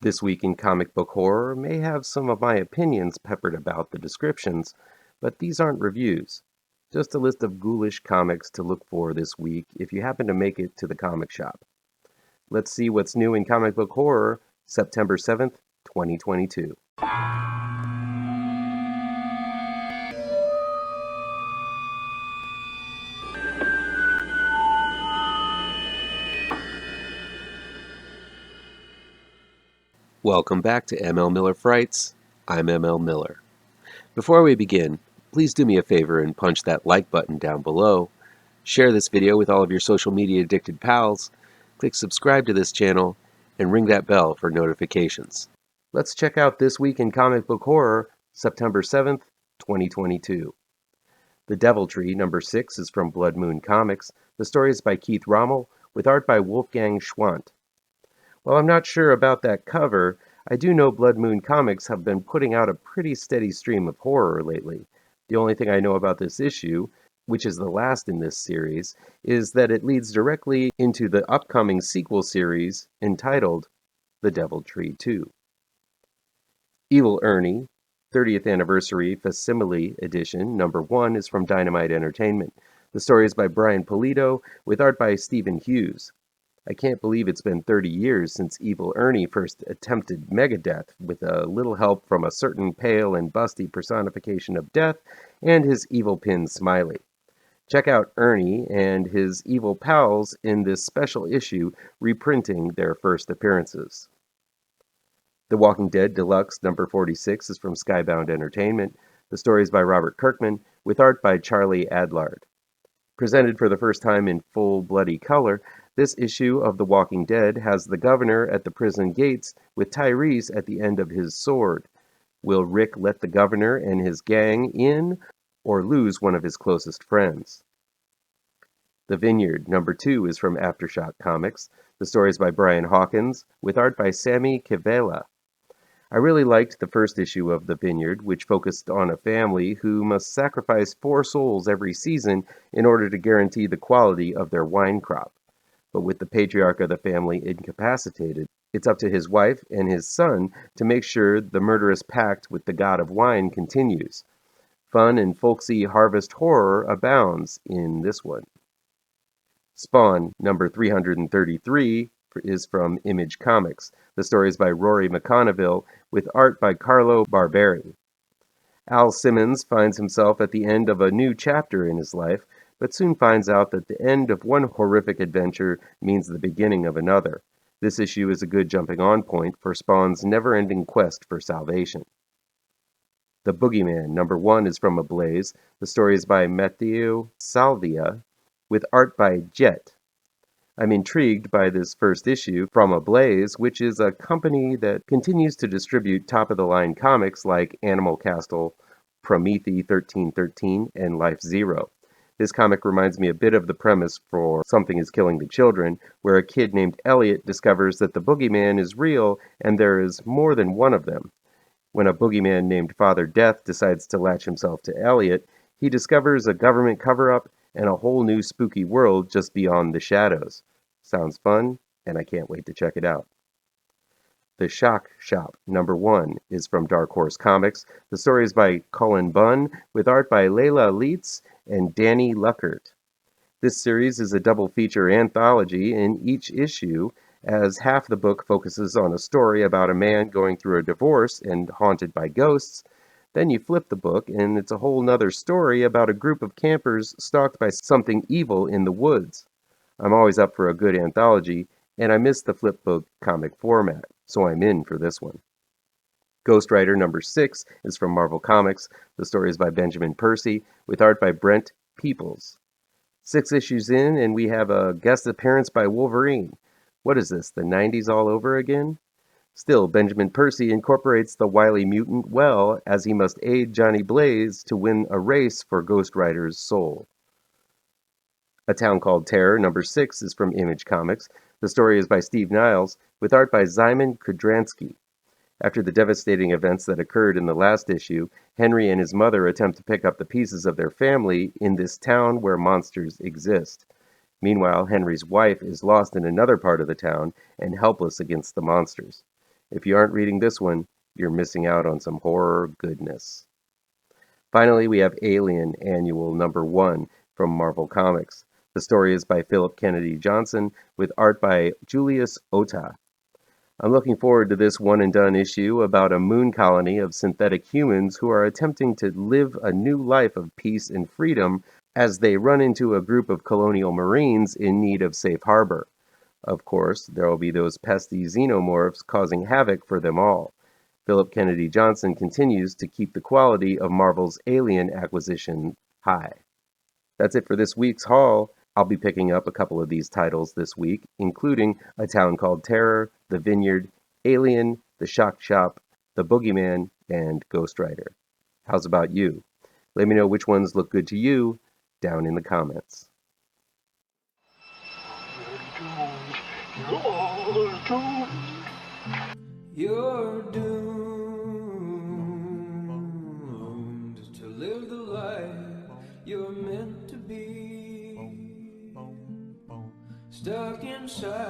This Week in Comic Book Horror may have some of my opinions peppered about the descriptions, but these aren't reviews. Just a list of ghoulish comics to look for this week if you happen to make it to the comic shop. Let's see what's new in comic book horror, September 7th, 2022. Welcome back to ML Miller Frights. I'm ML Miller. Before we begin, please do me a favor and punch that like button down below. Share this video with all of your social media addicted pals. Click subscribe to this channel and ring that bell for notifications. Let's check out This Week in Comic Book Horror, September 7th, 2022. The Deviltree, number 6, is from Blood Moon Comics. The story is by Keith Rommel, with art by Wolfgang Schwandt. While I'm not sure about that cover, I do know Blood Moon Comics have been putting out a pretty steady stream of horror lately. The only thing I know about this issue, which is the last in this series, is that it leads directly into the upcoming sequel series entitled The Deviltree 2. Evil Ernie, 30th Anniversary Facsimile Edition, number 1, is from Dynamite Entertainment. The story is by Brian Pulido, with art by Stephen Hughes. I can't believe it's been 30 years since Evil Ernie first attempted Megadeath with a little help from a certain pale and busty personification of death and his evil pin Smiley. Check out Ernie and his evil pals in this special issue reprinting their first appearances. The Walking Dead Deluxe number 46 is from Skybound Entertainment. The story is by Robert Kirkman with art by Charlie Adlard. Presented for the first time in full bloody color, this issue of The Walking Dead has the governor at the prison gates with Tyrese at the end of his sword. Will Rick let the governor and his gang in or lose one of his closest friends? The Vineyard, number 2, is from AfterShock Comics. The story is by Brian Hawkins, with art by Sami Kivela. I really liked the first issue of The Vineyard, which focused on a family who must sacrifice 4 souls every season in order to guarantee the quality of their wine crop. But with the patriarch of the family incapacitated, it's up to his wife and his son to make sure the murderous pact with the god of wine continues. Fun and folksy harvest horror abounds in this one. Spawn, number 333, is from Image Comics. The story is by Rory McConville, with art by Carlo Barberi. Al Simmons finds himself at the end of a new chapter in his life, but soon finds out that the end of one horrific adventure means the beginning of another. This issue is a good jumping-on point for Spawn's never-ending quest for salvation. The Boogeyman, number 1, is from Ablaze. The story is by Matteo Salvia, with art by Djet. I'm intrigued by this first issue from Ablaze, which is a company that continues to distribute top-of-the-line comics like Animal Castle, Prometheus 1313, and Life Zero. This comic reminds me a bit of the premise for Something is Killing the Children, where a kid named Elliot discovers that the boogeyman is real and there is more than one of them. When a boogeyman named Father Death decides to latch himself to Elliot, he discovers a government cover-up and a whole new spooky world just beyond the shadows. Sounds fun, and I can't wait to check it out. The Shock Shop, number 1, is from Dark Horse Comics. The story is by Cullen Bunn, with art by Leila and Danny Luckert. This series is a double-feature anthology in each issue, as half the book focuses on a story about a man going through a divorce and haunted by ghosts. Then you flip the book, and it's a whole nother story about a group of campers stalked by something evil in the woods. I'm always up for a good anthology, and I miss the flip book comic format, so I'm in for this one. Ghost Rider number 6 is from Marvel Comics. The story is by Benjamin Percy, with art by Brent, Peeples. 6 issues in, and we have a guest appearance by Wolverine. What is this, the 90s all over again? Still, Benjamin Percy incorporates the wily mutant well, as he must aid Johnny Blaze to win a race for Ghost Rider's soul. A Town Called Terror, number 6, is from Image Comics. The story is by Steve Niles, with art by Szymon Kudranski. After the devastating events that occurred in the last issue, Henry and his mother attempt to pick up the pieces of their family in this town where monsters exist. Meanwhile, Henry's wife is lost in another part of the town and helpless against the monsters. If you aren't reading this one, you're missing out on some horror goodness. Finally, we have Alien Annual Number 1 from Marvel Comics. The story is by Philip Kennedy Johnson with art by Julius Ota. I'm looking forward to this one-and-done issue about a moon colony of synthetic humans who are attempting to live a new life of peace and freedom as they run into a group of colonial marines in need of safe harbor. Of course, there will be those pesky xenomorphs causing havoc for them all. Philip Kennedy Johnson continues to keep the quality of Marvel's Alien acquisition high. That's it for this week's haul. I'll be picking up a couple of these titles this week, including A Town Called Terror, The Vineyard, Alien, The Shock Shop, The Boogeyman, and Ghost Rider. How's about you? Let me know which ones look good to you down in the comments. You're doomed to live the life you're meant to be. Stuck inside